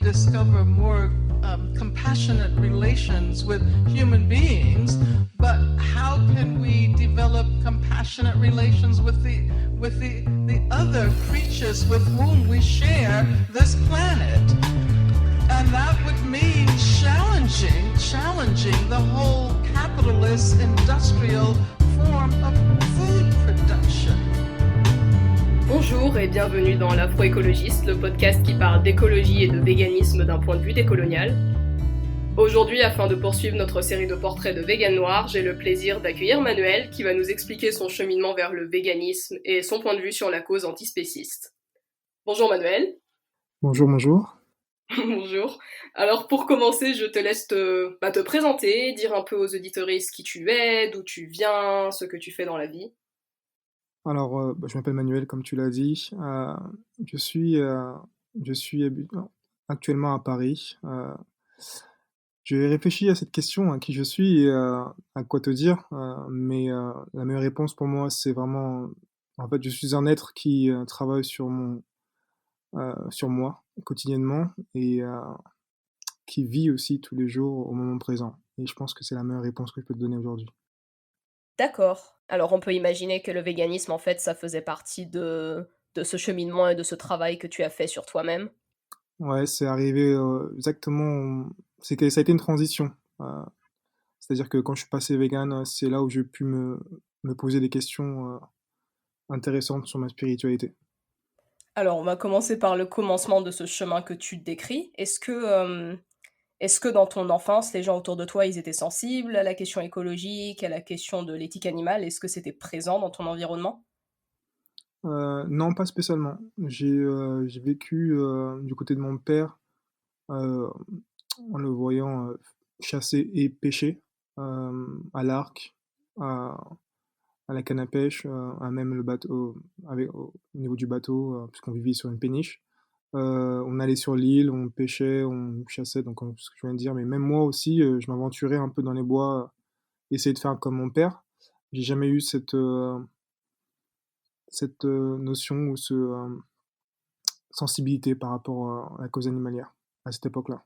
discover more compassionate relations with human beings, but how can we develop compassionate relations with the other creatures with whom we share this planet? And that would mean challenging the whole capitalist industrial form of food production. Bonjour et bienvenue dans l'Afro-Écologiste, le podcast qui parle d'écologie et de véganisme d'un point de vue décolonial. Aujourd'hui, afin de poursuivre notre série de portraits de véganes noirs, j'ai le plaisir d'accueillir Manuel qui va nous expliquer son cheminement vers le véganisme et son point de vue sur la cause antispéciste. Bonjour Manuel. Bonjour. Bonjour. Alors pour commencer, je te laisse te présenter, dire un peu aux auditeuristes qui tu es, d'où tu viens, ce que tu fais dans la vie. Alors, je m'appelle Manuel, comme tu l'as dit. Je suis actuellement à Paris. J'ai réfléchi à cette question, à qui je suis et à quoi te dire, mais la meilleure réponse pour moi, c'est vraiment... En fait, je suis un être qui travaille sur moi quotidiennement et qui vit aussi tous les jours au moment présent. Et je pense que c'est la meilleure réponse que je peux te donner aujourd'hui. D'accord. Alors on peut imaginer que le véganisme, en fait, ça faisait partie de ce cheminement et de ce travail que tu as fait sur toi-même. Ouais, c'est arrivé exactement. Ça a été une transition. C'est-à-dire que quand je suis passé vegan, c'est là où j'ai pu me poser des questions intéressantes sur ma spiritualité. Alors on va commencer par le commencement de ce chemin que tu décris. Est-ce que dans ton enfance, les gens autour de toi, ils étaient sensibles à la question écologique, à la question de l'éthique animale? Est-ce que c'était présent dans ton environnement? Non, pas spécialement. J'ai vécu du côté de mon père euh, en le voyant chasser et pêcher à l'arc, à, à la canne à pêche, à même le bateau, au niveau du bateau, puisqu'on vivait sur une péniche. On allait sur l'île, on pêchait, on chassait, donc ce que je viens de dire. Mais même moi aussi, je m'aventurais un peu dans les bois, essayer de faire comme mon père. J'ai jamais eu cette notion ou sensibilité par rapport à la cause animalière à cette époque-là.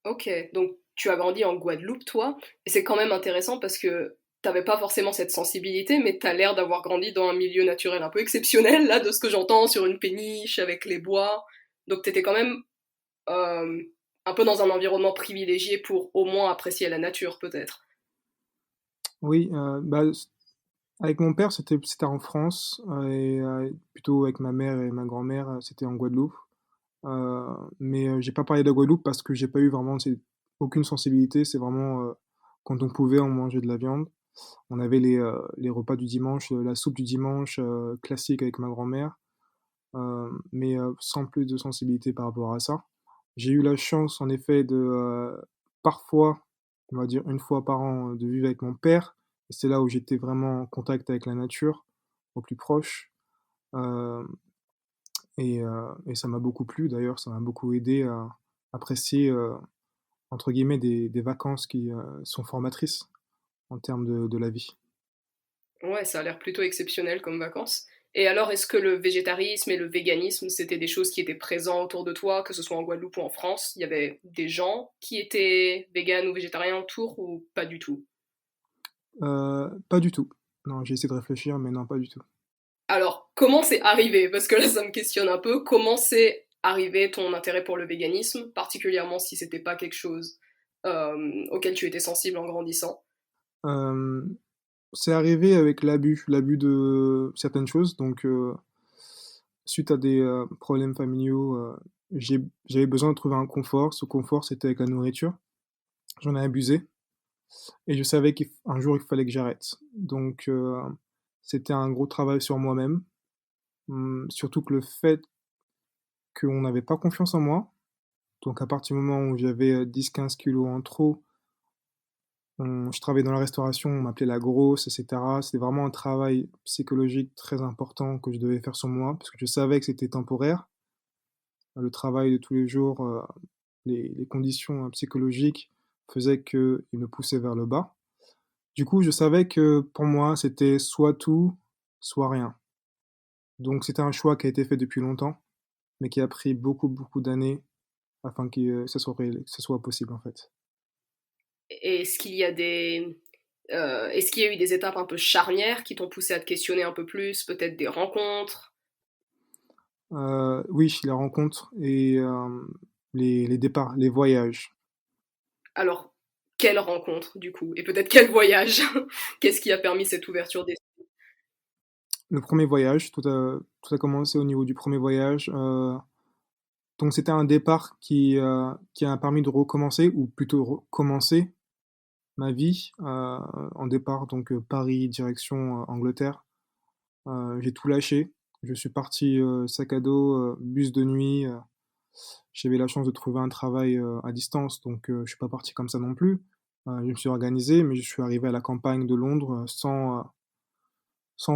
Ok, donc tu as grandi en Guadeloupe, toi, et c'est quand même intéressant parce que t'avais pas forcément cette sensibilité, mais t'as l'air d'avoir grandi dans un milieu naturel un peu exceptionnel, là, de ce que j'entends, sur une péniche, avec les bois. Donc t'étais quand même euh, un peu dans un environnement privilégié pour au moins apprécier la nature, peut-être. Oui, avec mon père, c'était en France, et plutôt avec ma mère et ma grand-mère, c'était en Guadeloupe. Mais j'ai pas parlé de la Guadeloupe parce que j'ai pas eu vraiment aucune sensibilité. C'est vraiment quand on pouvait, on mangeait de la viande. On avait les repas du dimanche, la soupe du dimanche classique avec ma grand-mère, mais sans plus de sensibilité par rapport à ça. J'ai eu la chance, en effet, de parfois, on va dire une fois par an, de vivre avec mon père. Et c'est là où j'étais vraiment en contact avec la nature, au plus proche. Euh, et ça m'a beaucoup plu, d'ailleurs, ça m'a beaucoup aidé à apprécier, entre guillemets, des vacances qui sont formatrices en termes de la vie. Ouais, ça a l'air plutôt exceptionnel comme vacances. Et alors, est-ce que le végétarisme et le véganisme, c'était des choses qui étaient présentes autour de toi, que ce soit en Guadeloupe ou en France? Il y avait des gens qui étaient véganes ou végétariens autour ou pas du tout? Pas du tout. Non, j'ai essayé de réfléchir, mais non, pas du tout. Alors, comment c'est arrivé? Parce que là, ça me questionne un peu. Comment c'est arrivé ton intérêt pour le véganisme, particulièrement si c'était pas quelque chose auquel tu étais sensible en grandissant? Euh, c'est arrivé avec l'abus de certaines choses. Donc, suite à des problèmes familiaux, j'avais besoin de trouver un confort. Ce confort, c'était avec la nourriture. J'en ai abusé et je savais qu'un jour, il fallait que j'arrête. Donc, c'était un gros travail sur moi-même. Surtout que le fait qu'on n'avait pas confiance en moi, donc à partir du moment où j'avais 10-15 kilos en trop, je travaillais dans la restauration, on m'appelait la grosse, etc. C'était vraiment un travail psychologique très important que je devais faire sur moi, parce que je savais que c'était temporaire. Le travail de tous les jours, les conditions psychologiques faisaient qu'ils me poussaient vers le bas. Du coup, je savais que pour moi, c'était soit tout, soit rien. Donc c'était un choix qui a été fait depuis longtemps, mais qui a pris beaucoup, beaucoup d'années afin que ça soit possible en fait. Et est-ce qu'il y a eu des étapes un peu charnières qui t'ont poussé à te questionner un peu plus, peut-être des rencontres? Oui, les rencontres et les départs, les voyages. Alors, quelle rencontre du coup? Et peut-être quel voyage? Qu'est-ce qui a permis cette ouverture d'esprit? Le premier voyage, tout a commencé au niveau du premier voyage. Donc c'était un départ qui a permis de recommencer, ou plutôt recommencer ma vie en départ, donc Paris, direction Angleterre. J'ai tout lâché. Je suis parti sac à dos, bus de nuit. J'avais la chance de trouver un travail à distance, donc je suis pas parti comme ça non plus. Je me suis organisé, mais je suis arrivé à la campagne de Londres sans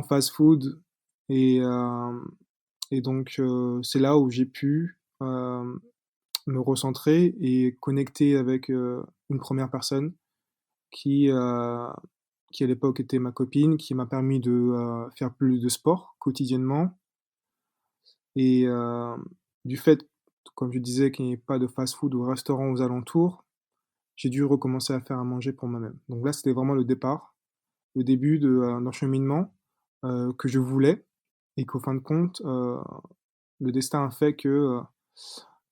fast-food. Et, euh, et donc c'est là où j'ai pu me recentrer et connecter avec une première personne qui, euh, qui à l'époque était ma copine, qui m'a permis de faire plus de sport quotidiennement. Et du fait, comme je disais, qu'il n'y ait pas de fast-food ou restaurant aux alentours, j'ai dû recommencer à faire à manger pour moi-même. Donc là, c'était vraiment le départ, le début d'un cheminement que je voulais, et qu'au fin de compte, le destin a fait que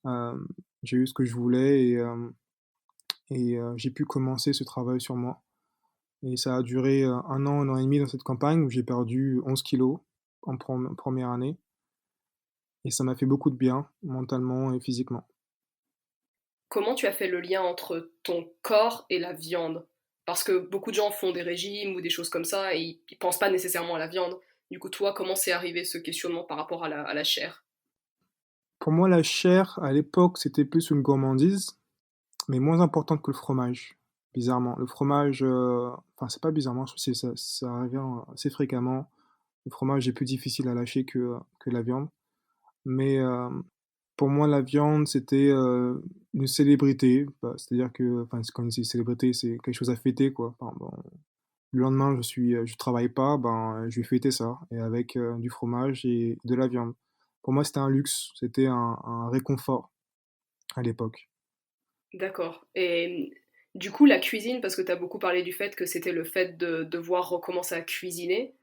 euh, j'ai eu ce que je voulais, et j'ai pu commencer ce travail sur moi. Et ça a duré 1 an et demi dans cette campagne où j'ai perdu 11 kilos en première année. Et ça m'a fait beaucoup de bien, mentalement et physiquement. Comment tu as fait le lien entre ton corps et la viande? Parce que beaucoup de gens font des régimes ou des choses comme ça et ils pensent pas nécessairement à la viande. Du coup, toi, comment c'est arrivé ce questionnement par rapport à la chair? Pour moi, la chair, à l'époque, c'était plus une gourmandise, mais moins importante que le fromage, bizarrement. Le fromage, enfin, c'est pas bizarrement, je trouve que ça revient assez fréquemment. Le fromage est plus difficile à lâcher que la viande. Mais pour moi, la viande, c'était une célébrité. Bah, c'est-à-dire que, enfin, quand c'est une célébrité, c'est quelque chose à fêter, quoi. Enfin, bon, le lendemain, je travaille pas, ben, je vais fêter ça, et avec du fromage et de la viande. Pour moi, c'était un luxe, c'était un réconfort à l'époque. D'accord. Et du coup, la cuisine, parce que tu as beaucoup parlé du fait que c'était le fait de devoir recommencer à cuisiner.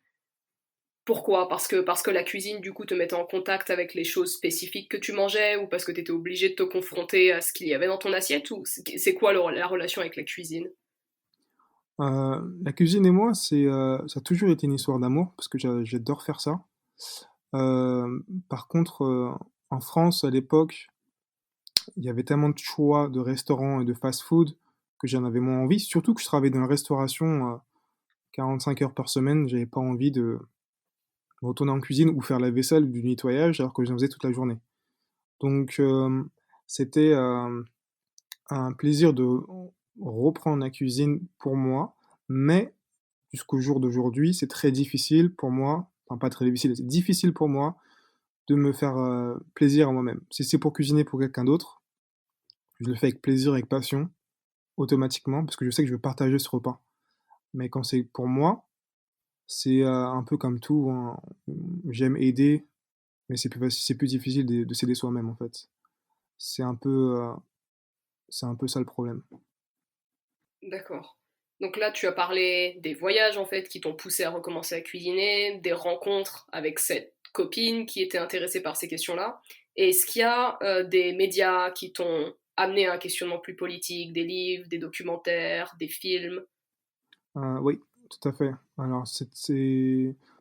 Pourquoi? Parce que la cuisine, du coup, te mettait en contact avec les choses spécifiques que tu mangeais ou parce que tu étais obligé de te confronter à ce qu'il y avait dans ton assiette ou c'est quoi la relation avec la cuisine? La cuisine et moi, ça a toujours été une histoire d'amour, parce que j'adore faire ça. Par contre, en France, à l'époque, il y avait tellement de choix de restaurants et de fast-food que j'en avais moins envie. Surtout que je travaillais dans la restauration 45 heures par semaine, j'avais pas envie de retourner en cuisine ou faire la vaisselle ou du nettoyage alors que j'en faisais toute la journée. Donc, c'était un plaisir de reprendre la cuisine pour moi, mais jusqu'au jour d'aujourd'hui, c'est très difficile pour moi, enfin pas très difficile, c'est difficile pour moi de me faire plaisir à moi-même. Si c'est pour cuisiner pour quelqu'un d'autre, je le fais avec plaisir, avec passion, automatiquement, parce que je sais que je veux partager ce repas. Mais quand c'est pour moi, c'est un peu comme tout, hein. J'aime aider, mais c'est plus difficile de s'aider soi-même en fait. C'est un peu, euh, c'est un peu ça le problème. D'accord. Donc là, tu as parlé des voyages en fait qui t'ont poussé à recommencer à cuisiner, des rencontres avec cette copine qui était intéressée par ces questions-là. Et est-ce qu'il y a des médias qui t'ont amené à un questionnement plus politique, des livres, des documentaires, des films? Oui, tout à fait. Alors,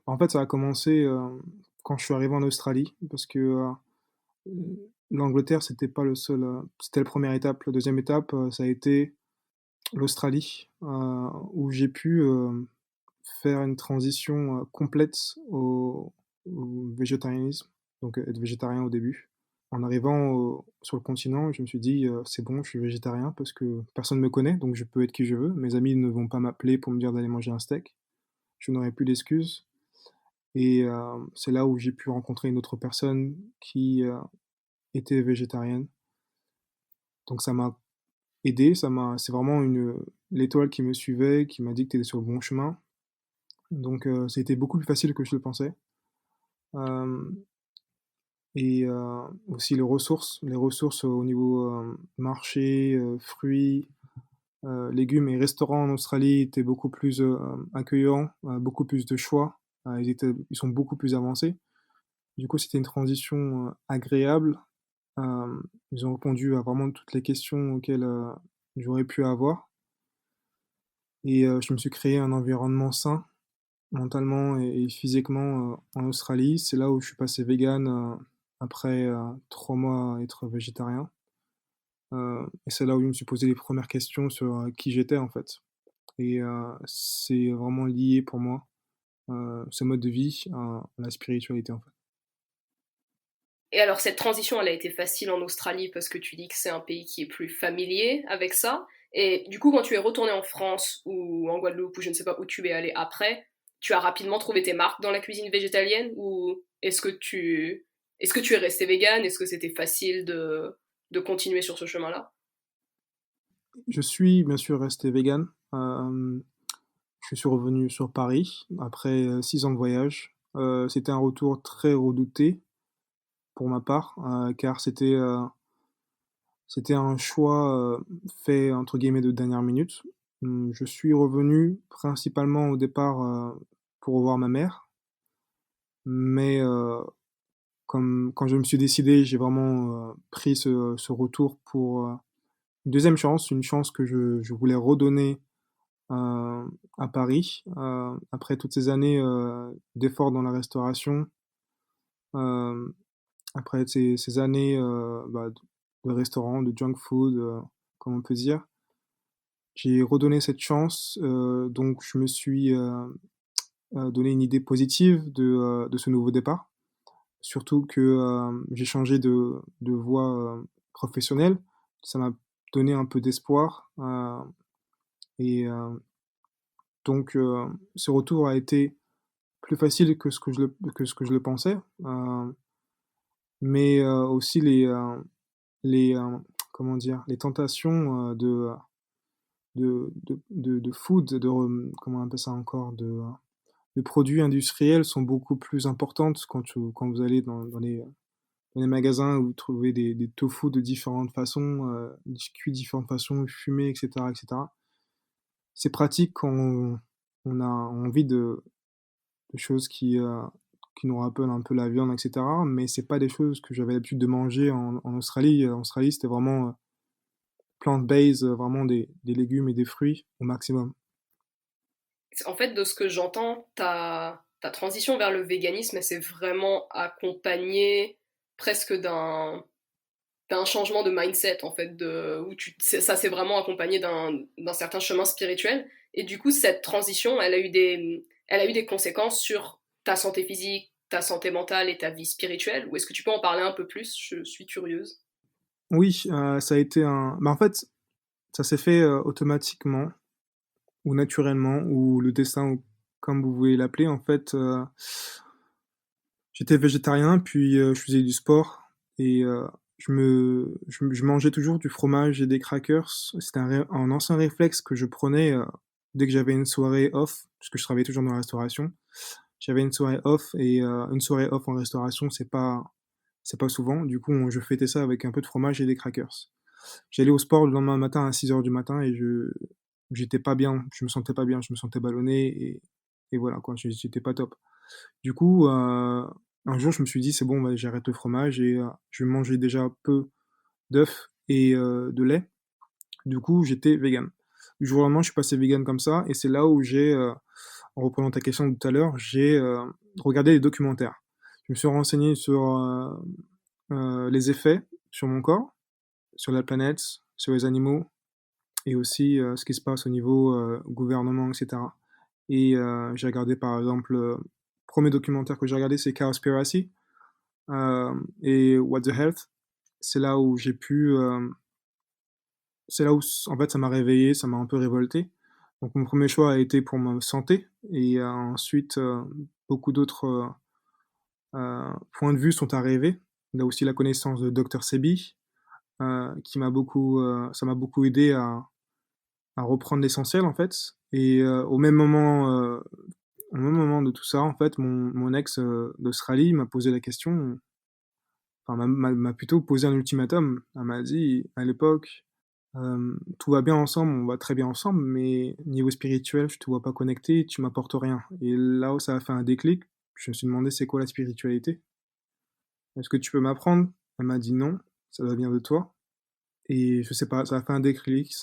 en fait, ça a commencé quand je suis arrivé en Australie, parce que l'Angleterre, c'était pas le seul. C'était la première étape. La deuxième étape, ça a été l'Australie, où j'ai pu faire une transition complète au végétarianisme, donc être végétarien au début. En arrivant sur le continent, je me suis dit, c'est bon, je suis végétarien parce que personne ne me connaît, donc je peux être qui je veux. Mes amis ne vont pas m'appeler pour me dire d'aller manger un steak. Je n'aurai plus d'excuses. Et c'est là où j'ai pu rencontrer une autre personne qui était végétarienne. Donc ça m'a aidé, c'est vraiment l'étoile qui me suivait, qui m'a dit que tu étais sur le bon chemin. Donc c'était beaucoup plus facile que je le pensais. Euh, et aussi les ressources au niveau marché, fruits, légumes et restaurants en Australie étaient beaucoup plus accueillants, beaucoup plus de choix. Ils sont beaucoup plus avancés. Du coup, c'était une transition agréable. Ils ont répondu à vraiment toutes les questions auxquelles j'aurais pu avoir. Et je me suis créé un environnement sain, mentalement et physiquement, en Australie. C'est là où je suis passé vegan après 3 mois à être végétarien. Et c'est là où je me suis posé les premières questions sur qui j'étais en fait. Et c'est vraiment lié pour moi, ce mode de vie, à la spiritualité en fait. Et alors cette transition, elle a été facile en Australie parce que tu dis que c'est un pays qui est plus familier avec ça. Et du coup, quand tu es retourné en France ou en Guadeloupe ou je ne sais pas où tu es allé après, tu as rapidement trouvé tes marques dans la cuisine végétalienne ou est-ce que tu es resté vegan? Est-ce que c'était facile de continuer sur ce chemin-là? Je suis bien sûr resté vegan. Je suis revenu sur Paris après 6 ans de voyage. C'était un retour très redouté pour ma part, car c'était un choix fait entre guillemets de dernière minute. Je suis revenu principalement au départ pour revoir ma mère, mais comme quand je me suis décidé, j'ai vraiment pris ce retour pour une deuxième chance, une chance que je voulais redonner à Paris après toutes ces années d'efforts dans la restauration, euh, après ces années de restaurant, de junk food, comme on peut dire. J'ai redonné cette chance, donc je me suis donné une idée positive de ce nouveau départ. Surtout que j'ai changé de voie professionnelle. Ça m'a donné un peu d'espoir. Et donc, ce retour a été plus facile que ce que je le pensais. Mais aussi les comment dire, les tentations de food, comment on appelle ça encore, de produits industriels sont beaucoup plus importantes quand vous allez dans les magasins où vous trouvez des tofu de différentes façons, cuits de différentes façons, fumés, etc., etc. C'est pratique quand on a envie de choses qui nous rappellent un peu la viande, etc. Mais c'est pas des choses que j'avais l'habitude de manger en Australie. En Australie, c'était vraiment plant-based, vraiment des légumes et des fruits au maximum. En fait, de ce que j'entends, ta transition vers le véganisme, elle s'est vraiment accompagnée presque d'un changement de mindset, en fait, ça s'est vraiment accompagné d'un certain chemin spirituel. Et du coup, cette transition, elle a eu des conséquences sur ta santé physique, ta santé mentale et ta vie spirituelle. Ou est-ce que tu peux en parler un peu plus? Je suis curieuse. Oui, ça a été un... Bah, en fait, ça s'est fait automatiquement ou naturellement ou le destin, ou comme vous voulez l'appeler. En fait, j'étais végétarien, puis je faisais du sport et je mangeais toujours du fromage et des crackers. C'était un ancien réflexe que je prenais dès que j'avais une soirée off, parce que je travaillais toujours dans la restauration. J'avais une soirée off et une soirée off en restauration, c'est pas souvent. Du coup, je fêtais ça avec un peu de fromage et des crackers. J'allais au sport le lendemain matin à 6 heures du matin et j'étais pas bien, je me sentais pas bien, je me sentais ballonné et voilà quoi, j'étais pas top. Du coup, un jour, je me suis dit, c'est bon, bah, j'arrête le fromage et je mangeais déjà peu d'œufs et de lait. Du coup, j'étais vegan. Du jour au lendemain, je suis passé vegan comme ça et c'est là où en reprenant ta question de tout à l'heure, j'ai regardé des documentaires. Je me suis renseigné sur les effets sur mon corps, sur la planète, sur les animaux et aussi ce qui se passe au niveau gouvernement, etc. Et j'ai regardé par exemple, le premier documentaire que j'ai regardé, c'est Cowspiracy et What the Health. C'est là où j'ai pu. C'est là où, en fait, ça m'a réveillé, ça m'a un peu révolté. Donc, mon premier choix a été pour ma santé. Et ensuite, beaucoup d'autres points de vue sont arrivés. Il y a aussi la connaissance de Dr. Sebi, ça m'a beaucoup aidé à reprendre l'essentiel, en fait. Et au même moment de tout ça, en fait, mon ex d'Australie m'a posé la question, enfin, m'a plutôt posé un ultimatum. Elle m'a dit, à l'époque, tout va bien ensemble, on va très bien ensemble, mais niveau spirituel, je te vois pas connecté, tu m'apportes rien. Et là où ça a fait un déclic, je me suis demandé c'est quoi la spiritualité? Est-ce que tu peux m'apprendre? Elle m'a dit non, ça doit venir de toi. Et je sais pas, ça a fait un déclic,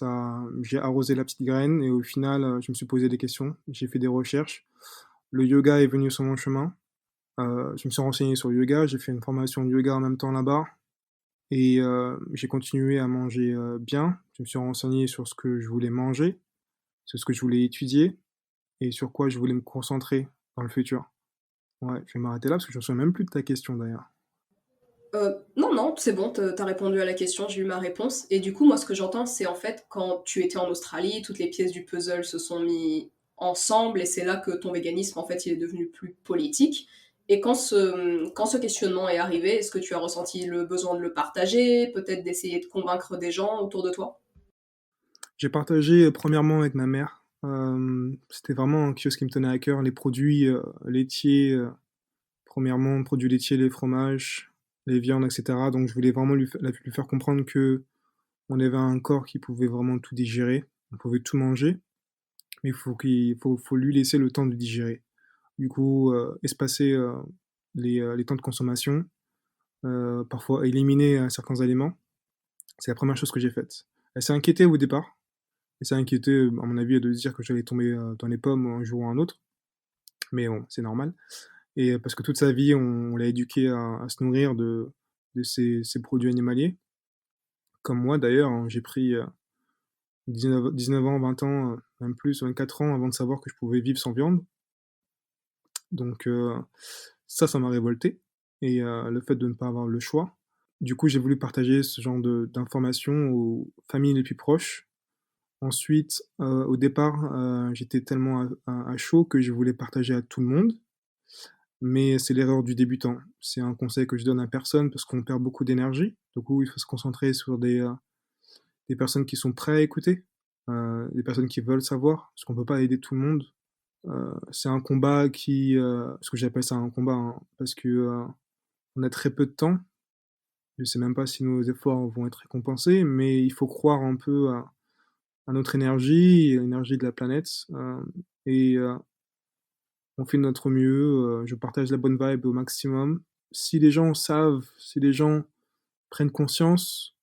j'ai arrosé la petite graine et au final, je me suis posé des questions, j'ai fait des recherches. Le yoga est venu sur mon chemin. Je me suis renseigné sur le yoga, j'ai fait une formation de yoga en même temps là-bas et j'ai continué à manger bien. Je me suis renseigné sur ce que je voulais manger, sur ce que je voulais étudier et sur quoi je voulais me concentrer dans le futur. Ouais, je vais m'arrêter là parce que je me souviens même plus de ta question d'ailleurs. Non, non, c'est bon, t'as répondu à la question, j'ai eu ma réponse. Et du coup, moi, ce que j'entends, c'est en fait, quand tu étais en Australie, toutes les pièces du puzzle se sont mises ensemble, et c'est là que ton véganisme, en fait, il est devenu plus politique. Et quand ce questionnement est arrivé, est-ce que tu as ressenti le besoin de le partager, peut-être d'essayer de convaincre des gens autour de toi? J'ai partagé premièrement avec ma mère. C'était vraiment quelque chose qui me tenait à cœur, les produits laitiers, premièrement, produits laitiers, les fromages, les viandes, etc. Donc je voulais vraiment lui faire comprendre que on avait un corps qui pouvait vraiment tout digérer, on pouvait tout manger, mais faut lui laisser le temps de digérer. Du coup, espacer les temps de consommation, parfois éliminer certains aliments, c'est la première chose que j'ai faite. Elle s'est inquiétée au départ, elle s'est inquiétée, à mon avis, de se dire que j'allais tomber dans les pommes un jour ou un autre, mais bon, c'est normal. Et parce que toute sa vie, on l'a éduqué à se nourrir de ces produits animaliers. Comme moi d'ailleurs, hein, j'ai pris 19 ans, 20 ans, même plus, 24 ans avant de savoir que je pouvais vivre sans viande. Donc ça m'a révolté. Et le fait de ne pas avoir le choix. Du coup, j'ai voulu partager ce genre d'informations aux familles les plus proches. Ensuite, au départ, j'étais tellement à chaud que je voulais partager à tout le monde. Mais c'est l'erreur du débutant. C'est un conseil que je donne à personne parce qu'on perd beaucoup d'énergie. Du coup, il faut se concentrer sur des personnes qui sont prêtes à écouter, des personnes qui veulent savoir, parce qu'on peut pas aider tout le monde. C'est un combat parce que j'appelle ça un combat, hein, parce que on a très peu de temps. Je sais même pas si nos efforts vont être récompensés, mais il faut croire un peu à notre énergie, à l'énergie de la planète, et on fait de notre mieux. Je partage la bonne vibe au maximum. Si les gens savent, si les gens prennent conscience,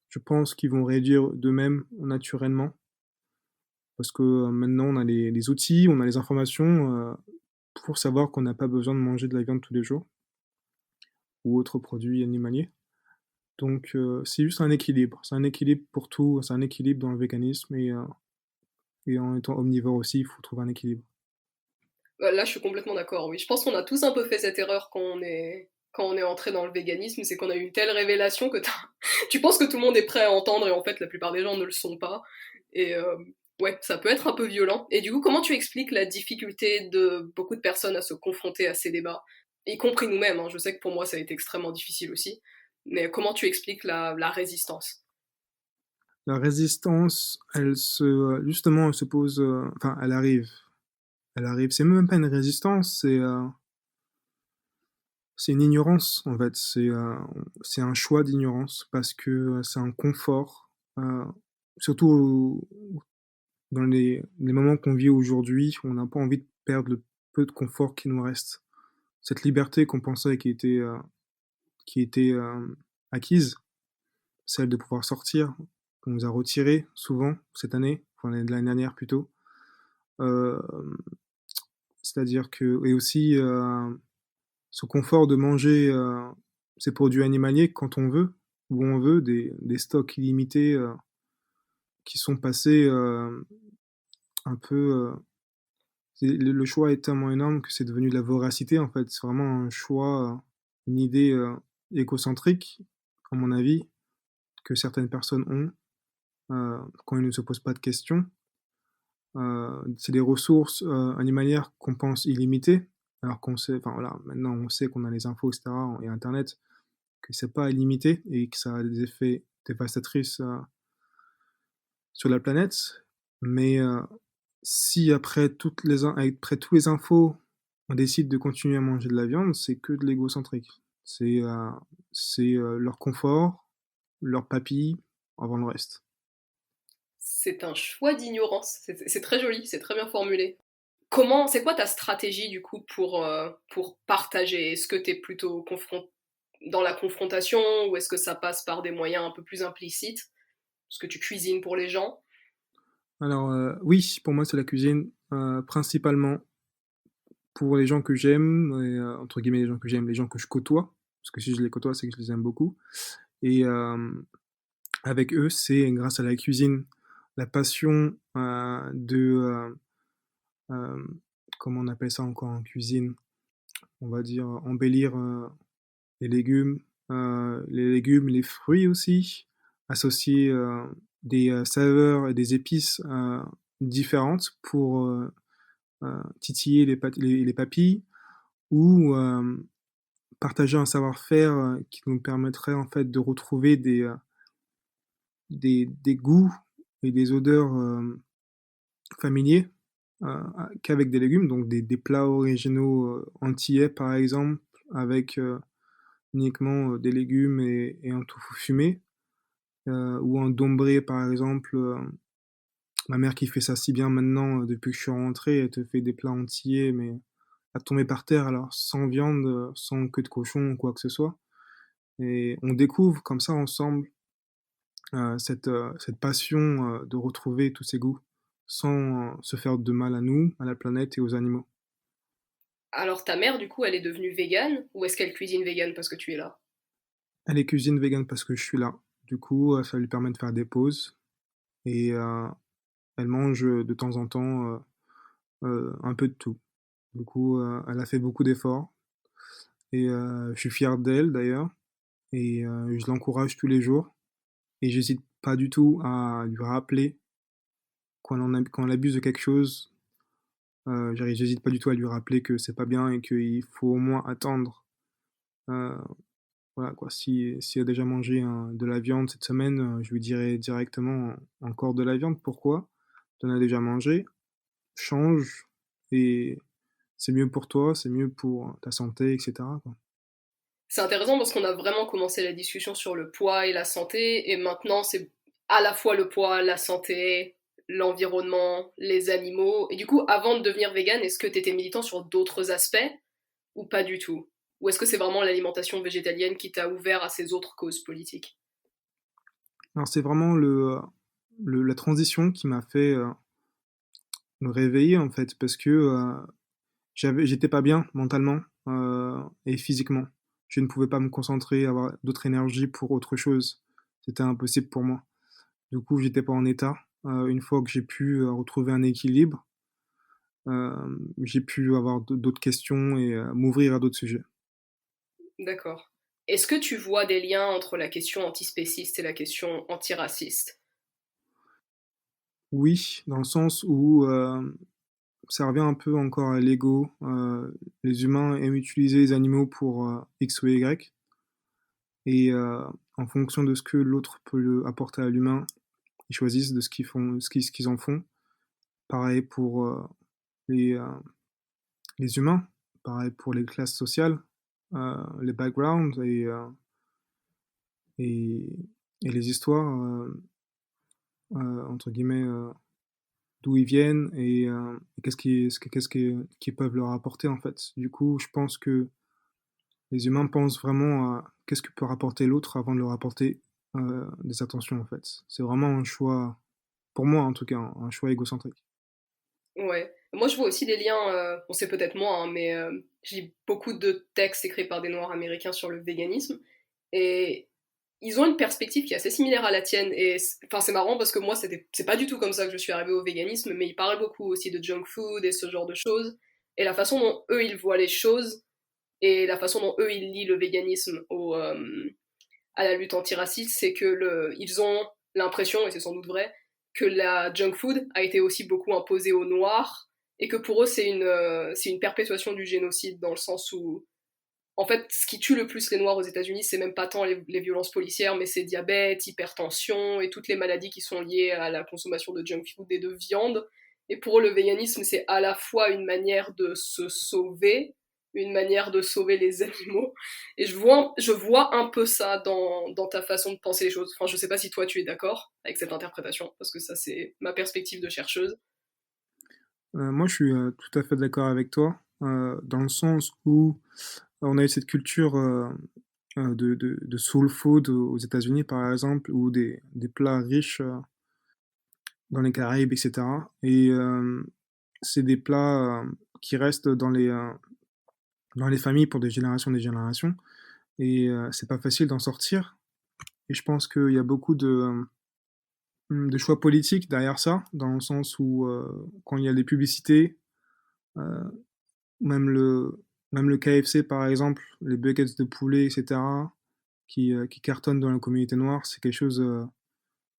je pense qu'ils vont réduire d'eux-mêmes naturellement. Parce que maintenant, on a les outils, on a les informations pour savoir qu'on n'a pas besoin de manger de la viande tous les jours ou autres produits animaliers. Donc, c'est juste un équilibre. C'est un équilibre pour tout. C'est un équilibre dans le véganisme et en étant omnivore aussi, il faut trouver un équilibre. Là, je suis complètement d'accord, oui. Je pense qu'on a tous un peu fait cette erreur quand on est entré dans le véganisme, c'est qu'on a eu une telle révélation que tu penses que tout le monde est prêt à entendre et en fait, la plupart des gens ne le sont pas. Et ouais, ça peut être un peu violent. Et du coup, comment tu expliques la difficulté de beaucoup de personnes à se confronter à ces débats, y compris nous-mêmes, hein. Je sais que pour moi, ça a été extrêmement difficile aussi. Mais comment tu expliques la résistance? La résistance, justement, elle se pose, enfin, elle arrive. Elle arrive. C'est même pas une résistance, c'est une ignorance, en fait. C'est un choix d'ignorance parce que c'est un confort. euh, Surtout dans les moments qu'on vit aujourd'hui, on n'a pas envie de perdre le peu de confort qui nous reste. Cette liberté qu'on pensait qui était acquise, celle de pouvoir sortir, qu'on nous a retiré souvent cette année, enfin l'année dernière plutôt. Euh, C'est-à-dire que, et aussi ce confort de manger ces produits animaliers quand on veut, où on veut, des stocks illimités qui sont passés un peu. Le choix est tellement énorme que c'est devenu de la voracité en fait. C'est vraiment un choix, une idée égocentrique, à mon avis, que certaines personnes ont quand ils ne se posent pas de questions. C'est des ressources animalières qu'on pense illimitées, alors qu'on sait, enfin voilà, maintenant on sait qu'on a les infos, etc., et Internet, que c'est pas illimité et que ça a des effets dévastatrices sur la planète. Mais si après tous les infos, on décide de continuer à manger de la viande, c'est que de l'égocentrique. C'est leur confort, leur papilles avant le reste. C'est un choix d'ignorance. C'est très joli, c'est très bien formulé. C'est quoi ta stratégie du coup pour partager? Est-ce que tu es plutôt dans la confrontation ou est-ce que ça passe par des moyens un peu plus implicites? Est-ce que tu cuisines pour les gens? Alors, oui, pour moi, c'est la cuisine, principalement pour les gens que j'aime, et, entre guillemets, les gens que j'aime, les gens que je côtoie, parce que si je les côtoie, c'est que je les aime beaucoup. Et avec eux, c'est grâce à la cuisine, la passion euh, comment on appelle ça encore en cuisine? On va dire embellir les légumes, les fruits aussi, associer des saveurs et des épices différentes pour titiller les papilles ou partager un savoir-faire qui nous permettrait en fait de retrouver des goûts et des odeurs familiers qu'avec des légumes, donc des plats originaux antillais par exemple, avec uniquement des légumes et un tofu fumé, ou un dombré par exemple. Ma mère qui fait ça si bien maintenant, depuis que je suis rentré, elle te fait des plats entiers, mais à tomber par terre, alors sans viande, sans queue de cochon ou quoi que ce soit. Et on découvre comme ça ensemble cette passion de retrouver tous ces goûts sans se faire de mal à nous, à la planète et aux animaux. Alors ta mère du coup elle est devenue végane ou est-ce qu'elle cuisine végane parce que tu es là? Elle est cuisine vegan parce que je suis là. Du coup, ça lui permet de faire des pauses et elle mange de temps en temps un peu de tout. Du coup, elle a fait beaucoup d'efforts et je suis fier d'elle d'ailleurs et je l'encourage tous les jours et j'hésite pas du tout à lui rappeler quand elle abuse de quelque chose. J'hésite pas du tout à lui rappeler que c'est pas bien et qu'il faut au moins attendre. Euh, voilà quoi, si elle a déjà mangé de la viande cette semaine, je lui dirai directement encore de la viande. Pourquoi? Tu en as déjà mangé, change et c'est mieux pour toi, c'est mieux pour ta santé, etc., quoi. C'est intéressant parce qu'on a vraiment commencé la discussion sur le poids et la santé, et maintenant c'est à la fois le poids, la santé, l'environnement, les animaux. Et du coup, avant de devenir vegan, est-ce que tu étais militant sur d'autres aspects ou pas du tout? Ou est-ce que c'est vraiment l'alimentation végétalienne qui t'a ouvert à ces autres causes politiques? Alors c'est vraiment la transition qui m'a fait me réveiller en fait, parce que j'étais pas bien mentalement et physiquement. Je ne pouvais pas me concentrer, avoir d'autres énergies pour autre chose. C'était impossible pour moi. Du coup, j'étais pas en état. Une fois que j'ai pu retrouver un équilibre, j'ai pu avoir d'autres questions et m'ouvrir à d'autres sujets. D'accord. Est-ce que tu vois des liens entre la question antispéciste et la question antiraciste? Oui, dans le sens où ça revient un peu encore à l'ego. Les humains aiment utiliser les animaux pour X ou Y. Et en fonction de ce que l'autre peut apporter à l'humain, ils choisissent de ce qu'ils font, ce qu'ils en font. Pareil pour les, euh, les humains, pareil pour les classes sociales, les backgrounds et, et les histoires, entre guillemets, d'où ils viennent et qu'ils peuvent leur apporter en fait. Du coup, je pense que les humains pensent vraiment à qu'est-ce que peut rapporter l'autre avant de leur apporter des attentions en fait. C'est vraiment un choix, pour moi en tout cas, un choix égocentrique. Ouais. Moi, je vois aussi des liens, bon, c'est peut-être moi, hein, mais je lis beaucoup de textes écrits par des Noirs américains sur le véganisme, et ils ont une perspective qui est assez similaire à la tienne, et enfin, c'est marrant parce que moi, c'est pas du tout comme ça que je suis arrivée au véganisme, mais ils parlent beaucoup aussi de junk food et ce genre de choses, et la façon dont eux, ils voient les choses, et la façon dont eux, ils lient le véganisme à la lutte antiraciste, c'est que ils ont l'impression, et c'est sans doute vrai, que la junk food a été aussi beaucoup imposée aux Noirs, et que pour eux c'est une perpétuation du génocide, dans le sens où, en fait, ce qui tue le plus les Noirs aux États-Unis, c'est même pas tant les violences policières, mais c'est diabète, hypertension et toutes les maladies qui sont liées à la consommation de junk food et de viande. Et pour eux, le véganisme, c'est à la fois une manière de se sauver, une manière de sauver les animaux. Et je vois un peu ça dans ta façon de penser les choses. Enfin, je sais pas si toi tu es d'accord avec cette interprétation, parce que ça c'est ma perspective de chercheuse. Moi, je suis tout à fait d'accord avec toi, dans le sens où on a eu cette culture de soul food aux États-Unis, par exemple, ou des plats riches dans les Caraïbes, etc. Et c'est des plats qui restent dans les familles pour des générations. Et c'est pas facile d'en sortir. Et je pense qu'il y a beaucoup de choix politiques derrière ça, dans le sens où quand il y a des publicités, euh, même même le KFC par exemple, les buckets de poulet, etc., qui cartonnent dans la communauté noire, c'est quelque chose,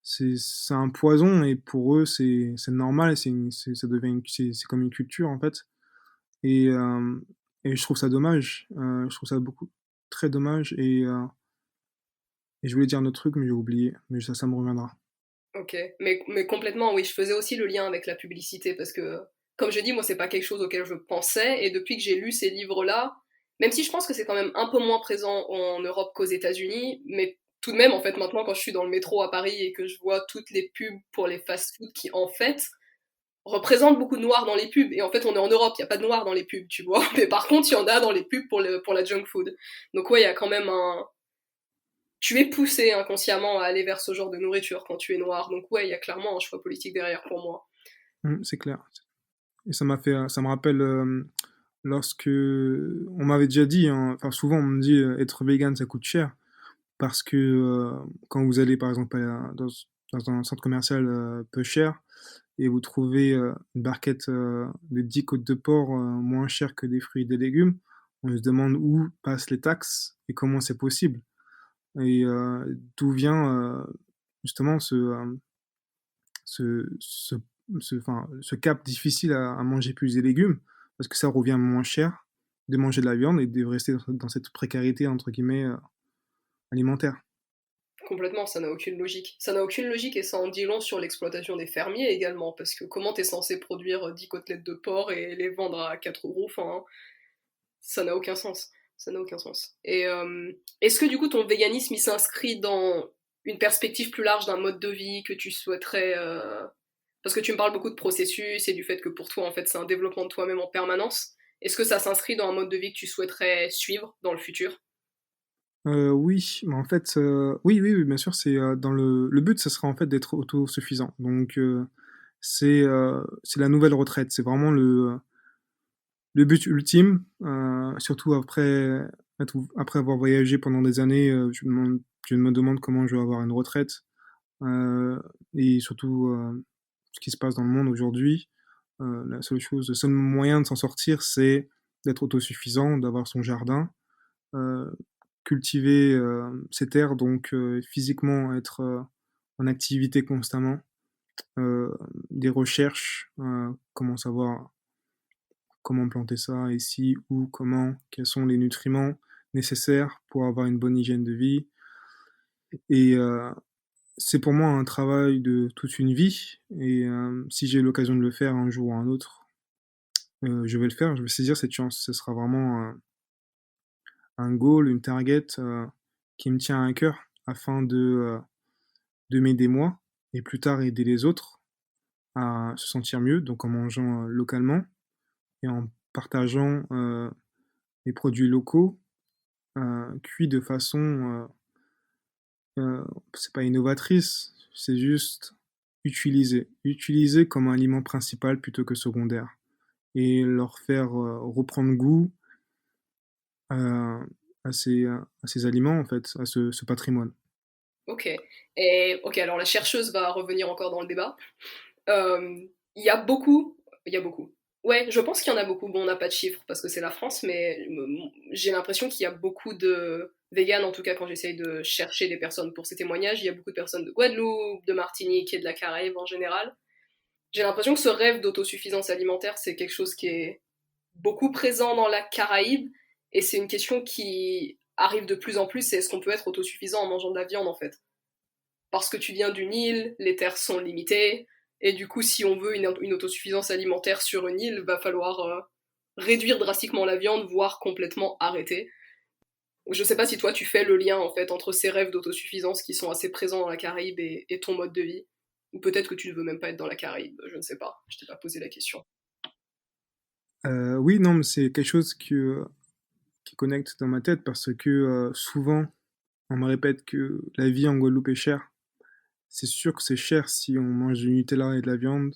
c'est un poison et pour eux c'est normal, ça devient c'est comme une culture en fait. Et, euh, et je trouve ça dommage, je trouve ça beaucoup très dommage et je voulais dire un autre truc mais j'ai oublié, mais ça me reviendra. Ok, mais complètement, oui, je faisais aussi le lien avec la publicité parce que, comme je dis, moi, c'est pas quelque chose auquel je pensais et depuis que j'ai lu ces livres-là, même si je pense que c'est quand même un peu moins présent en Europe qu'aux États-Unis, mais tout de même, en fait, maintenant, quand je suis dans le métro à Paris et que je vois toutes les pubs pour les fast-food qui, en fait, représentent beaucoup de noirs dans les pubs, et en fait, on est en Europe, il y a pas de noirs dans les pubs, tu vois, mais par contre, il y en a dans les pubs pour la junk food. Donc ouais, il y a quand même tu es poussé inconsciemment à aller vers ce genre de nourriture quand tu es noir. Donc ouais, il y a clairement un choix politique derrière pour moi. C'est clair. Et ça me rappelle lorsque on m'avait déjà dit, hein, enfin souvent on me dit être vegan ça coûte cher parce que quand vous allez par exemple dans un centre commercial peu cher et vous trouvez une barquette de 10 côtes de porc moins chère que des fruits et des légumes, on se demande où passent les taxes et comment c'est possible et d'où vient justement ce, ce, ce cap difficile à manger plus des légumes, parce que ça revient moins cher de manger de la viande et de rester dans cette précarité, entre guillemets, alimentaire. Complètement, ça n'a aucune logique. Ça n'a aucune logique et ça en dit long sur l'exploitation des fermiers également, parce que comment t'es censé produire 10 côtelettes de porc et les vendre à 4 euros, enfin, ça n'a aucun sens. Ça n'a aucun sens. Et est-ce que du coup ton véganisme il s'inscrit dans une perspective plus large d'un mode de vie que tu souhaiterais parce que tu me parles beaucoup de processus et du fait que pour toi, en fait, c'est un développement de toi-même en permanence. Est-ce que ça s'inscrit dans un mode de vie que tu souhaiterais suivre dans le futur? Oui, mais en fait, oui, bien sûr, c'est dans le but, ce sera en fait d'être autosuffisant. Donc, c'est la nouvelle retraite. C'est vraiment le but ultime, surtout après avoir voyagé pendant des années. Je me demande comment je vais avoir une retraite. Euh, et surtout ce qui se passe dans le monde aujourd'hui, le seul moyen de s'en sortir, c'est d'être autosuffisant, d'avoir son jardin, euh, cultiver ses terres, donc physiquement être en activité constamment, euh, des recherches, comment savoir comment planter ça, ici, où, comment, quels sont les nutriments nécessaires pour avoir une bonne hygiène de vie. Et c'est pour moi un travail de toute une vie et si j'ai l'occasion de le faire un jour ou un autre, je vais le faire, je vais saisir cette chance. Ce sera vraiment un goal, une target qui me tient à cœur afin de m'aider moi et plus tard aider les autres à se sentir mieux, donc en mangeant localement et en partageant les produits locaux cuits de façon c'est pas innovatrice, c'est juste utiliser comme un aliment principal plutôt que secondaire, et leur faire reprendre goût à, à ces aliments, en fait, à ce patrimoine. Ok. Et ok, alors la chercheuse va revenir encore dans le débat. Euh, Il y a beaucoup, il y a beaucoup. Ouais, je pense qu'il y en a beaucoup. Bon, on n'a pas de chiffres parce que c'est la France, mais j'ai l'impression qu'il y a beaucoup de véganes, en tout cas quand j'essaye de chercher des personnes pour ces témoignages, il y a beaucoup de personnes de Guadeloupe, de Martinique et de la Caraïbe en général. J'ai l'impression que ce rêve d'autosuffisance alimentaire, c'est quelque chose qui est beaucoup présent dans la Caraïbe, et c'est une question qui arrive de plus en plus, c'est est-ce qu'on peut être autosuffisant en mangeant de la viande en fait? Parce que tu viens d'une île, les terres sont limitées, et du coup si on veut une autosuffisance alimentaire sur une île, va falloir réduire drastiquement la viande, voire complètement arrêter. Je sais pas si toi tu fais le lien en fait entre ces rêves d'autosuffisance qui sont assez présents dans la Caraïbe et ton mode de vie. Ou peut-être que tu ne veux même pas être dans la Caraïbe, je ne sais pas, je t'ai pas posé la question. Oui, non, mais c'est quelque chose qui connecte dans ma tête parce que souvent, on me répète que la vie en Guadeloupe est chère. C'est sûr que c'est cher si on mange du Nutella et de la viande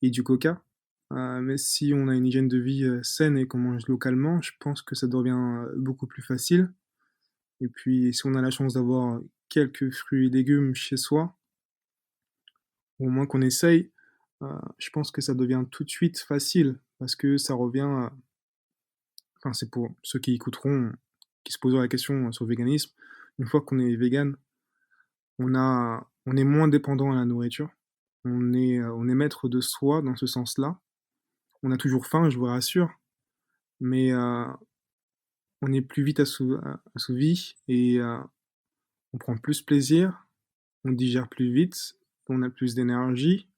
et du coca. Mais si on a une hygiène de vie saine et qu'on mange localement, je pense que ça devient beaucoup plus facile. Et puis, si on a la chance d'avoir quelques fruits et légumes chez soi, ou au moins qu'on essaye, je pense que ça devient tout de suite facile parce que ça revient. Enfin, c'est pour ceux qui écouteront, qui se poseront la question sur le véganisme. Une fois qu'on est vegan, on est moins dépendant à la nourriture. On est maître de soi dans ce sens-là. On a toujours faim, je vous rassure, mais on est plus vite assouvi et on prend plus plaisir, on digère plus vite, on a plus d'énergie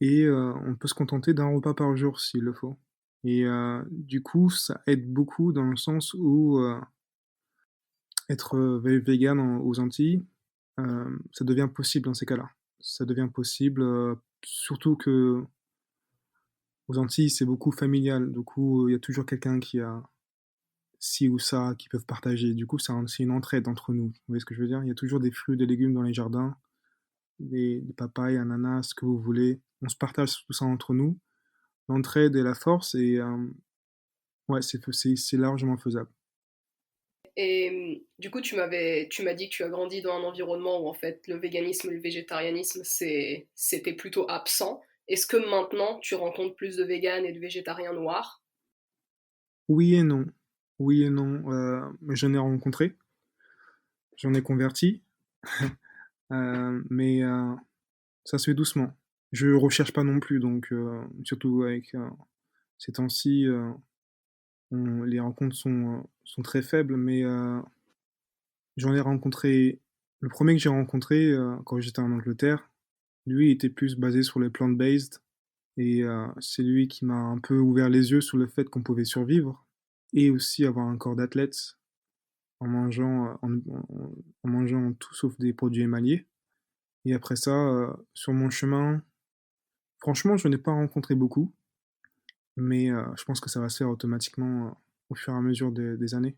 et on peut se contenter d'un repas par jour s'il le faut. Et du coup, ça aide beaucoup dans le sens où être vegan aux Antilles, ça devient possible dans ces cas-là. Ça devient possible, surtout que aux Antilles, c'est beaucoup familial. Du coup, il y a toujours quelqu'un qui a ci ou ça qui peuvent partager. Du coup, c'est une entraide entre nous. Vous voyez ce que je veux dire? Il y a toujours des fruits, des légumes dans les jardins, des papayes, ananas, ce que vous voulez. On se partage tout ça entre nous. L'entraide et la force, et ouais, c'est largement faisable. Et du coup, tu m'as dit que tu as grandi dans un environnement où en fait le véganisme et le végétarianisme c'était plutôt absent. Est-ce que maintenant tu rencontres plus de véganes et de végétariens noirs? Oui et non. Oui et non. J'en ai rencontré, j'en ai converti, mais ça se fait doucement. Je recherche pas non plus, donc surtout avec ces temps-ci, les rencontres sont très faibles, mais j'en ai rencontré. Le premier que j'ai rencontré quand j'étais en Angleterre, lui était plus basé sur les plant-based, et c'est lui qui m'a un peu ouvert les yeux sur le fait qu'on pouvait survivre et aussi avoir un corps d'athlète en mangeant, en mangeant tout sauf des produits émaillés. Et après ça, sur mon chemin, franchement, je n'ai pas rencontré beaucoup, mais je pense que ça va se faire automatiquement au fur et à mesure des années.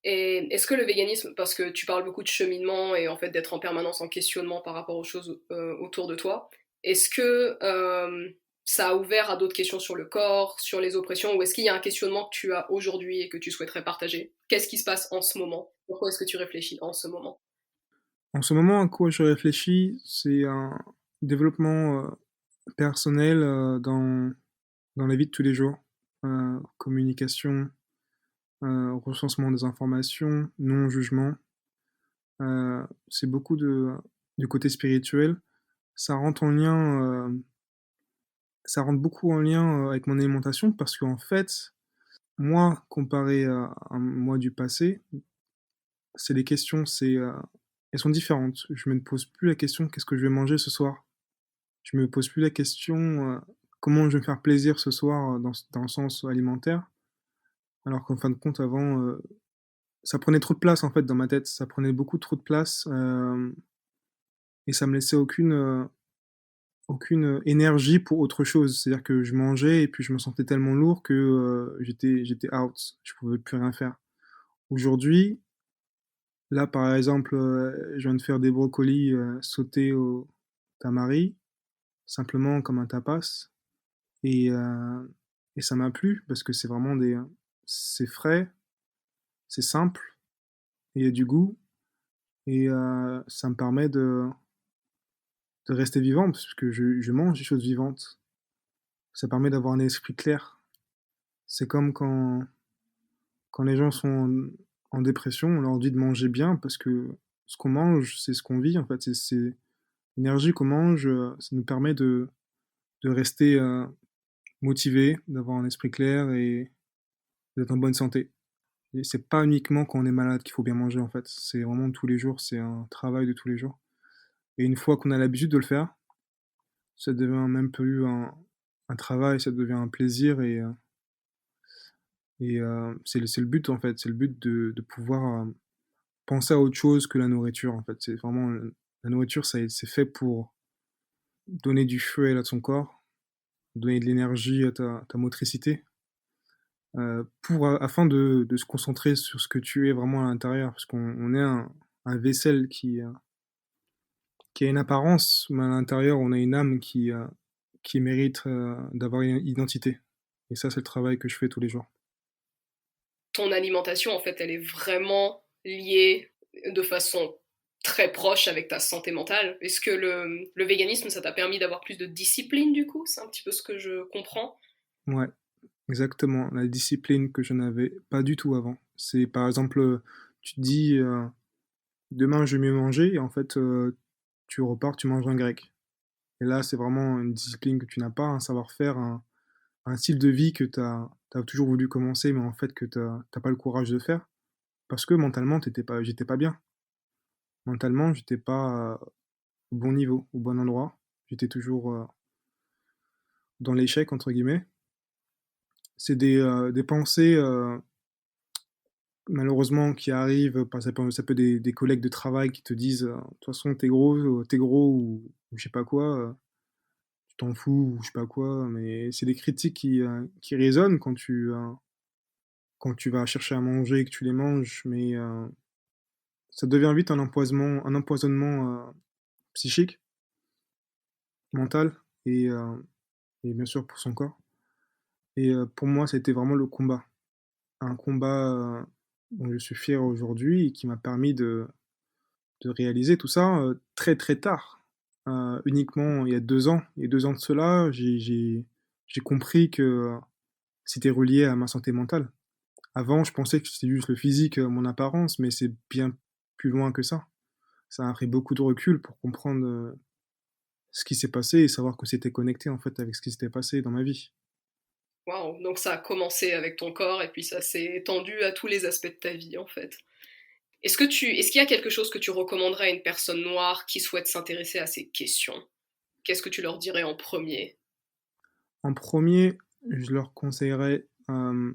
Et est-ce que le véganisme, parce que tu parles beaucoup de cheminement et en fait d'être en permanence en questionnement par rapport aux choses autour de toi, est-ce que ça a ouvert à d'autres questions sur le corps, sur les oppressions, ou est-ce qu'il y a un questionnement que tu as aujourd'hui et que tu souhaiterais partager? Qu'est-ce qui se passe en ce moment? Pourquoi est-ce que tu réfléchis en ce moment? En ce moment, à quoi je réfléchis, c'est un développement personnel dans la vie de tous les jours. Communication, recensement des informations, non-jugement. C'est beaucoup du côté spirituel. Ça rentre en lien, ça rentre beaucoup en lien avec mon alimentation parce qu'en fait, moi, comparé à un moi du passé, c'est les questions, elles sont différentes. Je me pose plus la question qu'est-ce que je vais manger ce soir. Je me pose plus la question comment je vais me faire plaisir ce soir dans le sens alimentaire. Alors qu'en fin de compte, avant, ça prenait trop de place en fait dans ma tête. Ça prenait beaucoup trop de place et ça me laissait aucune énergie pour autre chose. C'est-à-dire que je mangeais et puis je me sentais tellement lourd que j'étais out. Je pouvais plus rien faire. Aujourd'hui, là par exemple, je viens de faire des brocolis sautés au tamari, simplement comme un tapas. Et, euh, et ça m'a plu parce que c'est frais, c'est simple, et il y a du goût. Et ça me permet de rester vivant parce que je mange des choses vivantes. Ça permet d'avoir un esprit clair. C'est comme quand les gens sont en dépression, on leur dit de manger bien parce que ce qu'on mange, c'est ce qu'on vit en fait. C'est l'énergie qu'on mange, ça nous permet de rester motivé, d'avoir un esprit clair et d'être en bonne santé. Et c'est pas uniquement quand on est malade qu'il faut bien manger en fait. C'est vraiment tous les jours, c'est un travail de tous les jours. Et une fois qu'on a l'habitude de le faire, ça devient même plus un travail, ça devient un plaisir c'est le but en fait, c'est le but de pouvoir penser à autre chose que la nourriture en fait. C'est vraiment la nourriture, c'est fait pour donner du fuel à ton corps, donner de l'énergie à ta motricité, afin de se concentrer sur ce que tu es vraiment à l'intérieur, parce qu'on est un vaisselle qui a une apparence, mais à l'intérieur, on a une âme qui mérite d'avoir une identité. Et ça, c'est le travail que je fais tous les jours. Ton alimentation, en fait, elle est vraiment liée de façon très proche avec ta santé mentale. Est-ce que le véganisme, ça t'a permis d'avoir plus de discipline, du coup? C'est un petit peu ce que je comprends. Ouais, exactement. La discipline que je n'avais pas du tout avant. C'est par exemple, tu te dis demain je vais mieux manger, et en fait, tu repars, tu manges un grec. Et là, c'est vraiment une discipline que tu n'as pas, un savoir-faire, un style de vie que tu as toujours voulu commencer, mais en fait que tu n'as pas le courage de faire. Parce que mentalement, j'étais pas bien. Mentalement, j'étais pas au bon niveau, au bon endroit. J'étais toujours dans l'échec, entre guillemets. C'est des pensées, malheureusement, qui arrivent. Ça peut des collègues de travail qui te disent de toute façon, t'es gros ou je sais pas quoi, tu t'en fous ou je sais pas quoi. Mais c'est des critiques qui résonnent quand tu vas chercher à manger et que tu les manges. Mais ça devient vite un empoisonnement psychique, mental et bien sûr pour son corps. Et pour moi, c'était vraiment le combat. Un combat dont je suis fier aujourd'hui et qui m'a permis de réaliser tout ça très très tard. Uniquement il y a 2 ans. Il y a 2 ans de cela, j'ai compris que c'était relié à ma santé mentale. Avant, je pensais que c'était juste le physique, mon apparence, mais c'est bien plus loin que ça. Ça a pris beaucoup de recul pour comprendre ce qui s'est passé et savoir que c'était connecté en fait avec ce qui s'était passé dans ma vie. Waouh, donc ça a commencé avec ton corps et puis ça s'est étendu à tous les aspects de ta vie en fait. Est-ce qu'il y a quelque chose que tu recommanderais à une personne noire qui souhaite s'intéresser à ces questions? Qu'est-ce que tu leur dirais en premier? En premier, je leur conseillerais, il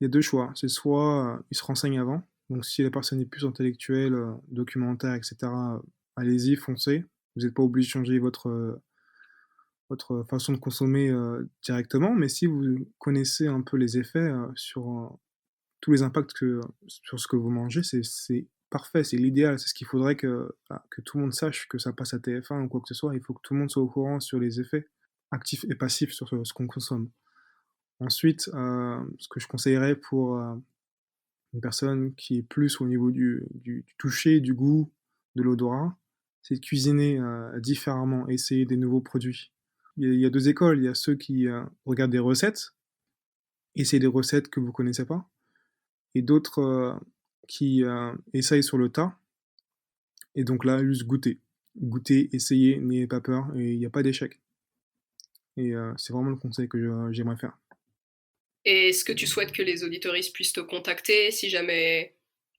y a 2 choix. C'est soit ils se renseignent avant, donc si la personne est plus intellectuelle, documentaire, et cetera, allez-y, foncez. Vous n'êtes pas obligé de changer votre façon de consommer directement, mais si vous connaissez un peu les effets sur tous les impacts sur ce que vous mangez, c'est parfait, c'est l'idéal, c'est ce qu'il faudrait que tout le monde sache, que ça passe à TF1 ou quoi que ce soit. Il faut que tout le monde soit au courant sur les effets actifs et passifs sur ce qu'on consomme. Ensuite, ce que je conseillerais pour une personne qui est plus au niveau du toucher, du goût, de l'odorat, c'est de cuisiner différemment, essayer des nouveaux produits. Il y a 2 écoles, il y a ceux qui regardent des recettes, essayent des recettes que vous connaissez pas, et d'autres qui essayent sur le tas, et donc là, juste goûter. Goûter, essayer, n'ayez pas peur, et il n'y a pas d'échec. Et c'est vraiment le conseil que j'aimerais faire. Et est-ce que tu souhaites que les auditoristes puissent te contacter si jamais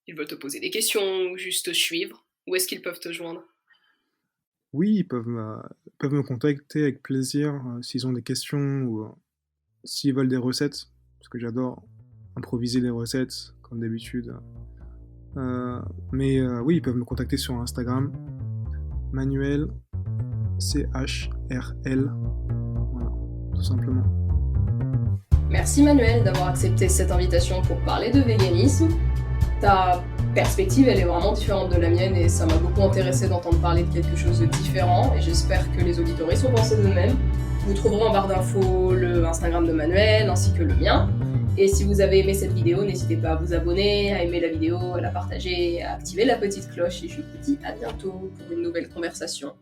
ils veulent te poser des questions ou juste te suivre? Où est-ce qu'ils peuvent te joindre? Oui, ils peuvent me contacter avec plaisir s'ils ont des questions ou s'ils veulent des recettes, parce que j'adore improviser les recettes, comme d'habitude. Mais oui, ils peuvent me contacter sur Instagram, Manuel, CHRL, voilà, tout simplement. Merci Manuel d'avoir accepté cette invitation pour parler de véganisme. Ta perspective, elle est vraiment différente de la mienne et ça m'a beaucoup intéressé d'entendre parler de quelque chose de différent et j'espère que les auditeurs sont pensés de même. Vous trouverez en barre d'infos le Instagram de Manuel ainsi que le mien. Et si vous avez aimé cette vidéo, n'hésitez pas à vous abonner, à aimer la vidéo, à la partager, à activer la petite cloche et je vous dis à bientôt pour une nouvelle conversation.